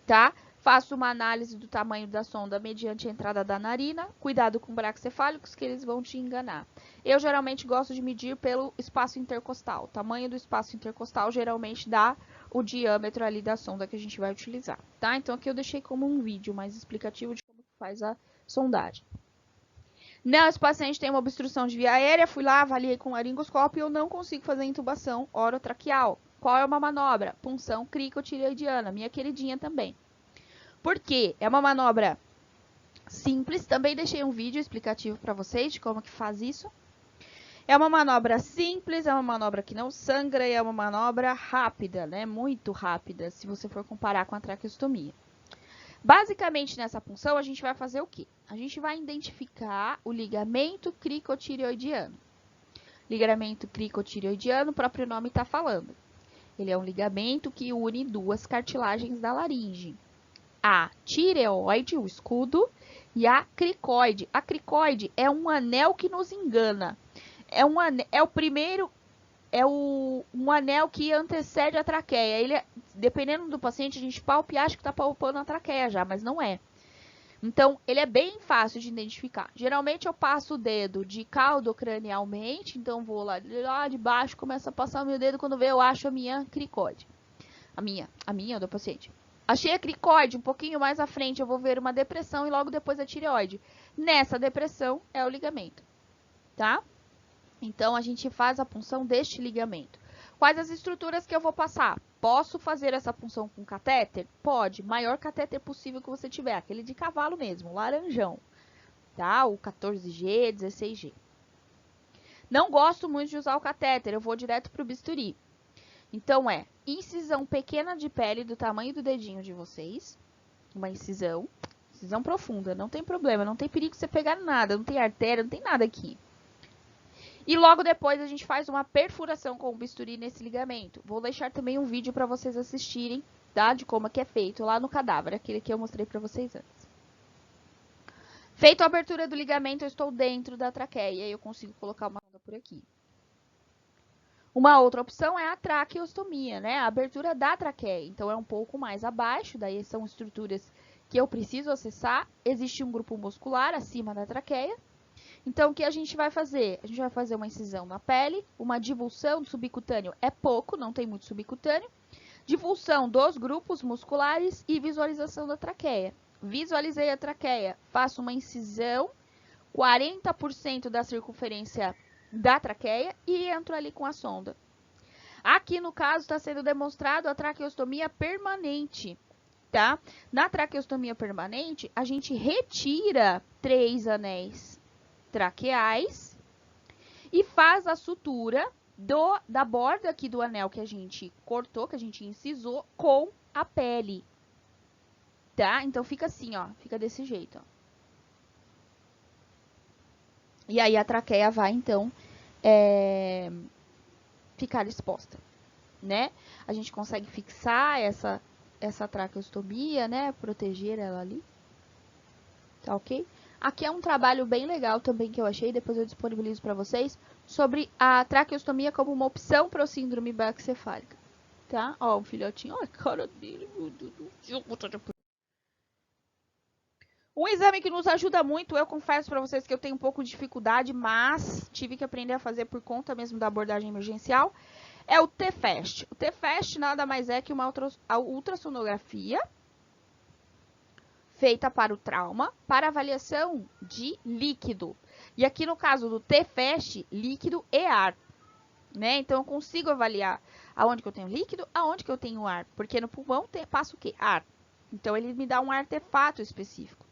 tá? Faço uma análise do tamanho da sonda mediante a entrada da narina. Cuidado com braquicefálicos, que eles vão te enganar. Eu geralmente gosto de medir pelo espaço intercostal. O tamanho do espaço intercostal geralmente dá o diâmetro ali da sonda que a gente vai utilizar, tá? Então aqui eu deixei como um vídeo mais explicativo de como faz a sondagem. Não, esse paciente tem uma obstrução de via aérea, fui lá, avaliei com laringoscópio e eu não consigo fazer intubação orotraqueal. Qual é uma manobra? Punção cricotireoidiana, minha queridinha também. Por quê? É uma manobra simples, também deixei um vídeo explicativo para vocês de como que faz isso. É uma manobra simples, é uma manobra que não sangra e é uma manobra rápida, né? Muito rápida, se você for comparar com a traqueostomia. Basicamente, nessa punção, a gente vai fazer o quê? A gente vai identificar o ligamento cricotireoidiano. Ligamento cricotireoidiano, o próprio nome está falando. Ele é um ligamento que une duas cartilagens da laringe. A tireoide, o escudo, e a cricoide. A cricoide é um anel que nos engana. Um anel que antecede a traqueia. Ele, dependendo do paciente, a gente palpa e acha que está palpando a traqueia já, mas não é. Então, ele é bem fácil de identificar. Geralmente, eu passo o dedo de caudocranialmente, então vou lá de baixo, começo a passar o meu dedo, quando vê, eu acho a minha cricoide. A minha do paciente. Achei a cricoide, um pouquinho mais à frente, eu vou ver uma depressão e logo depois a tireoide. Nessa depressão é o ligamento, tá? Então, a gente faz a punção deste ligamento. Quais as estruturas que eu vou passar? Posso fazer essa punção com catéter? Pode. Maior catéter possível que você tiver. Aquele de cavalo mesmo, laranjão. Tá? O 14G, 16G. Não gosto muito de usar o catéter. Eu vou direto para o bisturi. Então, é incisão pequena de pele do tamanho do dedinho de vocês. Uma incisão. Incisão profunda. Não tem problema. Não tem perigo de você pegar nada. Não tem artéria, não tem nada aqui. E logo depois a gente faz uma perfuração com o bisturi nesse ligamento. Vou deixar também um vídeo para vocês assistirem, tá? De como é que é feito lá no cadáver, aquele que eu mostrei para vocês antes. Feito a abertura do ligamento, eu estou dentro da traqueia e eu consigo colocar uma sonda por aqui. Uma outra opção é a traqueostomia, né? A abertura da traqueia. Então, é um pouco mais abaixo, daí são estruturas que eu preciso acessar. Existe um grupo muscular acima da traqueia. Então, o que a gente vai fazer? A gente vai fazer uma incisão na pele, uma divulsão do subcutâneo é pouco, não tem muito subcutâneo. Divulsão dos grupos musculares e visualização da traqueia. Visualizei a traqueia, faço uma incisão, 40% da circunferência da traqueia e entro ali com a sonda. Aqui, no caso, está sendo demonstrado a traqueostomia permanente, tá? Na traqueostomia permanente, a gente retira 3 anéis traqueais e faz a sutura da borda aqui do anel que a gente cortou, que a gente incisou, com a pele, tá? Então, fica assim, ó, fica desse jeito, ó. E aí, a traqueia vai, então, ficar exposta, né? A gente consegue fixar essa traqueostomia, né? Proteger ela ali, tá ok? Aqui é um trabalho bem legal também que eu achei, depois eu disponibilizo para vocês, sobre a traqueostomia como uma opção para o síndrome braquicefálica, tá? Ó, um filhotinho, olha a cara dele, meu Deus do céu. Um exame que nos ajuda muito, eu confesso para vocês que eu tenho um pouco de dificuldade, mas tive que aprender a fazer por conta mesmo da abordagem emergencial, é o TFAST. O TFAST nada mais é que uma ultrassonografia feita para o trauma, para avaliação de líquido. E aqui no caso do TFAST, líquido e ar, né? Então, eu consigo avaliar aonde que eu tenho líquido, aonde que eu tenho ar, porque no pulmão passa o quê? Ar. Então, ele me dá um artefato específico.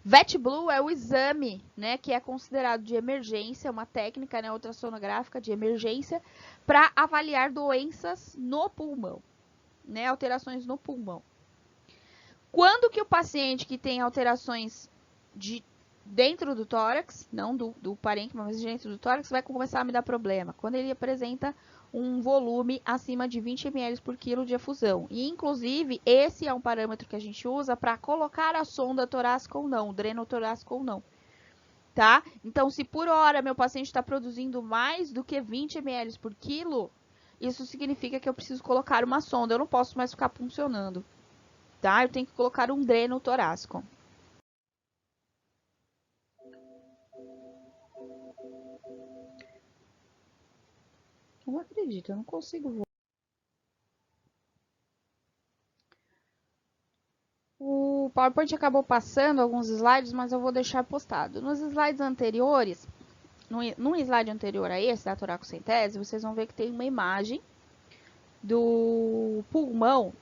VetBlue é o exame, né, que é considerado de emergência, uma técnica, né, ultrassonográfica de emergência para avaliar doenças no pulmão, né, alterações no pulmão. Quando que o paciente que tem alterações dentro do tórax, não do parênquima, mas dentro do tórax, vai começar a me dar problema? Quando ele apresenta um volume acima de 20 ml por quilo de efusão. E, inclusive, esse é um parâmetro que a gente usa para colocar a sonda torácica ou não, o dreno torácico ou não. Tá? Então, se por hora meu paciente está produzindo mais do que 20 ml por quilo, isso significa que eu preciso colocar uma sonda. Eu não posso mais ficar puncionando. Tá? Eu tenho que colocar um dreno torácico. Eu não acredito, eu não consigo ver. O PowerPoint acabou passando alguns slides, mas eu vou deixar postado. Nos slides anteriores, no slide anterior a esse, da toracocentese, vocês vão ver que tem uma imagem do pulmão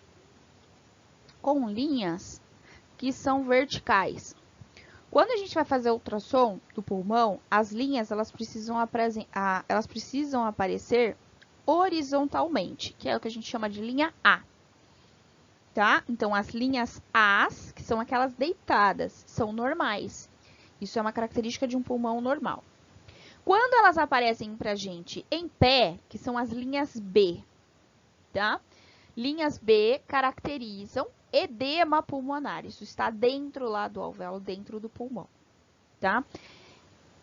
com linhas que são verticais. Quando a gente vai fazer ultrassom do pulmão, as linhas elas precisam aparecer horizontalmente, que é o que a gente chama de linha A. Tá? Então, as linhas As, que são aquelas deitadas, são normais. Isso é uma característica de um pulmão normal. Quando elas aparecem pra gente em pé, que são as linhas B, tá? Linhas B caracterizam edema pulmonar. Isso está dentro lá do alvéolo, dentro do pulmão, tá?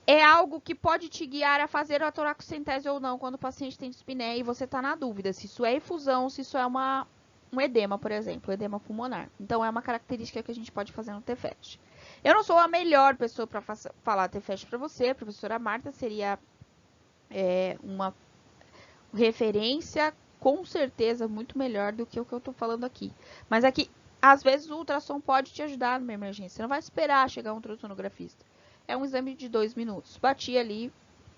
É algo que pode te guiar a fazer a toracocentese ou não quando o paciente tem dispneia e você está na dúvida se isso é efusão, se isso é um edema, por exemplo, edema pulmonar. Então, é uma característica que a gente pode fazer no TFEST. Eu não sou a melhor pessoa para falar TFEST para você, a professora Marta seria uma referência, com certeza, muito melhor do que o que eu estou falando aqui. Mas aqui, às vezes, o ultrassom pode te ajudar numa emergência. Você não vai esperar chegar um ultrassonografista. É um exame de 2 minutos. Bati ali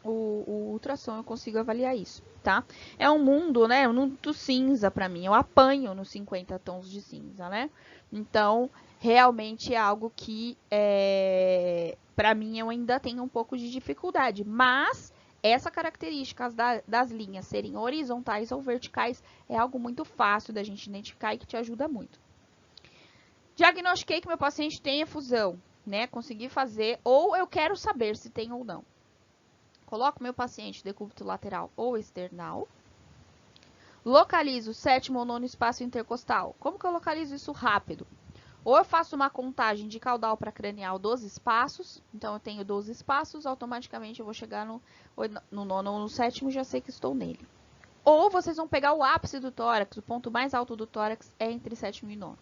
o ultrassom, eu consigo avaliar isso, tá? É um mundo, né? Um mundo cinza para mim. Eu apanho nos 50 tons de cinza, né? Então, realmente é algo que, para mim, eu ainda tenho um pouco de dificuldade. Mas essa característica das linhas serem horizontais ou verticais é algo muito fácil da gente identificar e que te ajuda muito. Diagnostiquei que meu paciente tem efusão, né? Consegui fazer, ou eu quero saber se tem ou não. Coloco meu paciente decúbito lateral ou external. Localizo o sétimo ou nono espaço intercostal. Como que eu localizo isso rápido? Ou eu faço uma contagem de caudal para cranial dos espaços. Então, eu tenho 12 espaços, automaticamente eu vou chegar no nono ou no sétimo e já sei que estou nele. Ou vocês vão pegar o ápice do tórax, o ponto mais alto do tórax é entre sétimo e nono.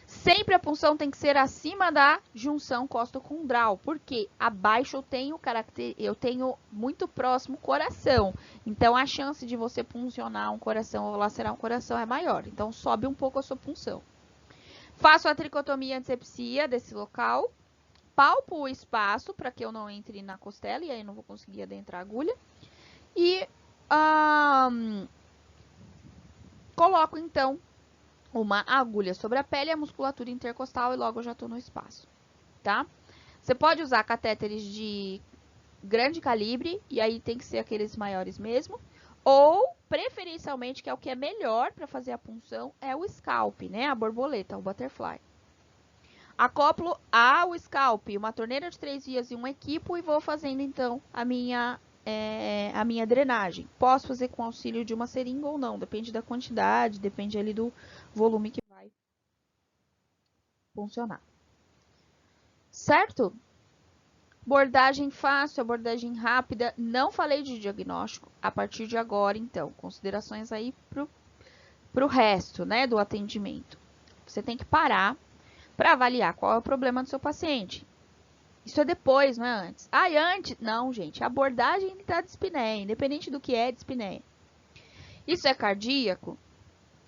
Sempre a punção tem que ser acima da junção costocondral, porque abaixo eu tenho muito próximo o coração. Então, a chance de você puncionar um coração ou lacerar um coração é maior. Então, sobe um pouco a sua punção. Faço a tricotomia antisepsia desse local. Palpo o espaço para que eu não entre na costela e aí não vou conseguir adentrar a agulha. E coloco, então, uma agulha sobre a pele, a musculatura intercostal e logo eu já estou no espaço, tá? Você pode usar catéteres de grande calibre, e aí tem que ser aqueles maiores mesmo, ou, preferencialmente, que é o que é melhor para fazer a punção, é o scalp, né? A borboleta, o butterfly. Acoplo ao scalp uma torneira de 3 vias e um equipo e vou fazendo, então, a minha drenagem. Posso fazer com auxílio de uma seringa ou não, depende da quantidade, depende ali do volume que vai funcionar. Certo? Abordagem fácil, abordagem rápida. Não falei de diagnóstico a partir de agora, então. Considerações aí pro resto, né, do atendimento. Você tem que parar para avaliar qual é o problema do seu paciente. Isso é depois, não é antes. Antes? Não, gente. Abordagem da dispneia, independente do que é dispneia. Isso é cardíaco?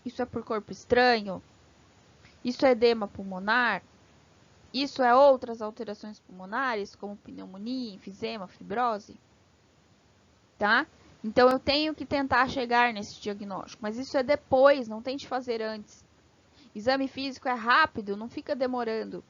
Isso é por corpo estranho? Isso é edema pulmonar? Isso é outras alterações pulmonares, como pneumonia, enfisema, fibrose? Tá? Então, eu tenho que tentar chegar nesse diagnóstico. Mas isso é depois, não tente fazer antes. Exame físico é rápido, não fica demorando.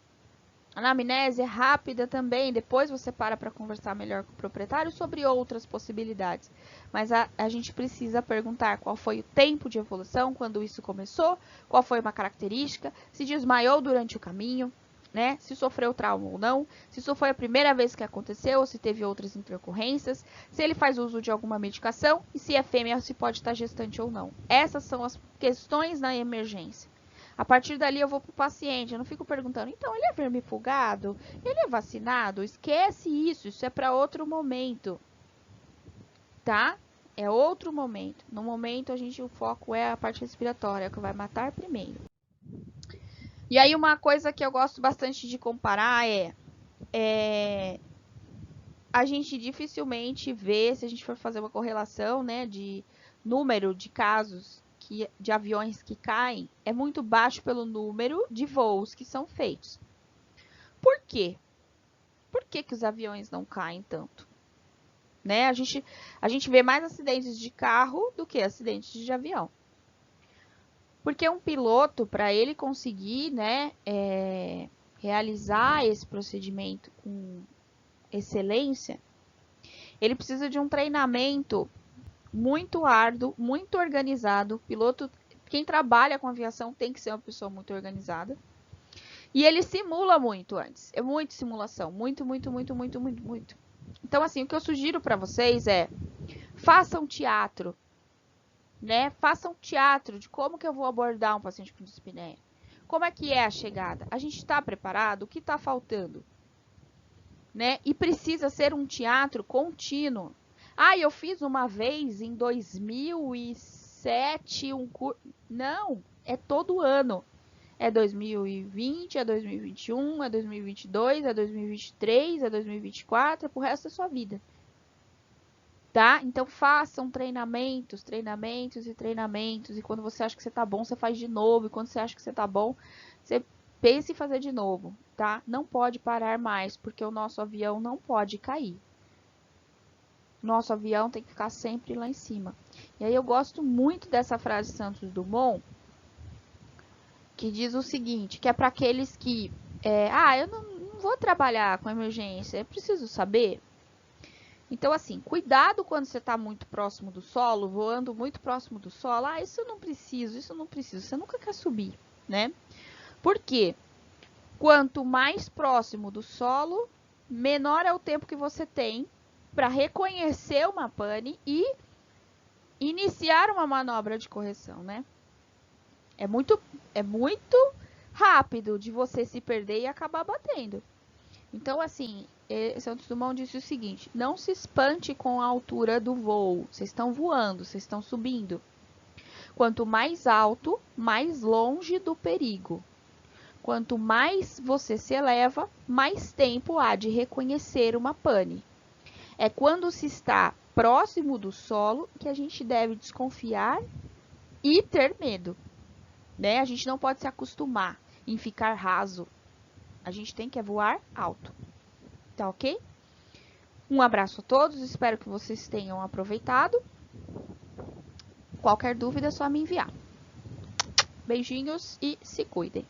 A anamnese é rápida também, depois você para conversar melhor com o proprietário sobre outras possibilidades. Mas a gente precisa perguntar qual foi o tempo de evolução, quando isso começou, qual foi uma característica, se desmaiou durante o caminho, né? Se sofreu trauma ou não, se isso foi a primeira vez que aconteceu, ou se teve outras intercorrências, se ele faz uso de alguma medicação e se é fêmea, se pode estar gestante ou não. Essas são as questões na emergência. A partir dali eu vou para o paciente, eu não fico perguntando, então ele é vermifugado? Ele é vacinado? Esquece isso, isso é para outro momento, tá? É outro momento. No momento o foco é a parte respiratória, que vai matar primeiro. E aí uma coisa que eu gosto bastante de comparar é a gente dificilmente vê, se a gente for fazer uma correlação, né, de número de casos de aviões que caem, é muito baixo pelo número de voos que são feitos. Por quê? Por que os aviões não caem tanto? Né? A gente vê mais acidentes de carro do que acidentes de avião. Porque um piloto, para ele conseguir, né, realizar esse procedimento com excelência, ele precisa de um treinamento muito árduo, muito organizado. Piloto, quem trabalha com aviação tem que ser uma pessoa muito organizada. E ele simula muito antes. É muita simulação. Muito. Então, assim, o que eu sugiro para vocês é façam teatro. Né? Façam teatro de como que eu vou abordar um paciente com dispneia. Como é que é a chegada? A gente está preparado? O que está faltando? Né? E precisa ser um teatro contínuo. Ah, eu fiz uma vez em 2007 um curso. Não, é todo ano. É 2020, é 2021, é 2022, é 2023, é 2024, é pro resto da sua vida. Tá? Então façam treinamentos. E quando você acha que você tá bom, você faz de novo. E quando você acha que você tá bom, você pensa em fazer de novo, tá? Não pode parar mais, porque o nosso avião não pode cair. Nosso avião tem que ficar sempre lá em cima. E aí eu gosto muito dessa frase de Santos Dumont, que diz o seguinte, que é para aqueles que, eu não vou trabalhar com emergência, eu preciso saber. Então, assim, cuidado quando você está muito próximo do solo, voando muito próximo do solo. Ah, isso eu não preciso, você nunca quer subir, né? Por quê? Quanto mais próximo do solo, menor é o tempo que você tem para reconhecer uma pane e iniciar uma manobra de correção, né? É muito rápido de você se perder e acabar batendo. Então, assim, Santos Dumont disse o seguinte, não se espante com a altura do voo. Vocês estão voando, vocês estão subindo. Quanto mais alto, mais longe do perigo. Quanto mais você se eleva, mais tempo há de reconhecer uma pane. É quando se está próximo do solo que a gente deve desconfiar e ter medo. Né? A gente não pode se acostumar em ficar raso. A gente tem que voar alto. Tá ok? Um abraço a todos, espero que vocês tenham aproveitado. Qualquer dúvida é só me enviar. Beijinhos e se cuidem.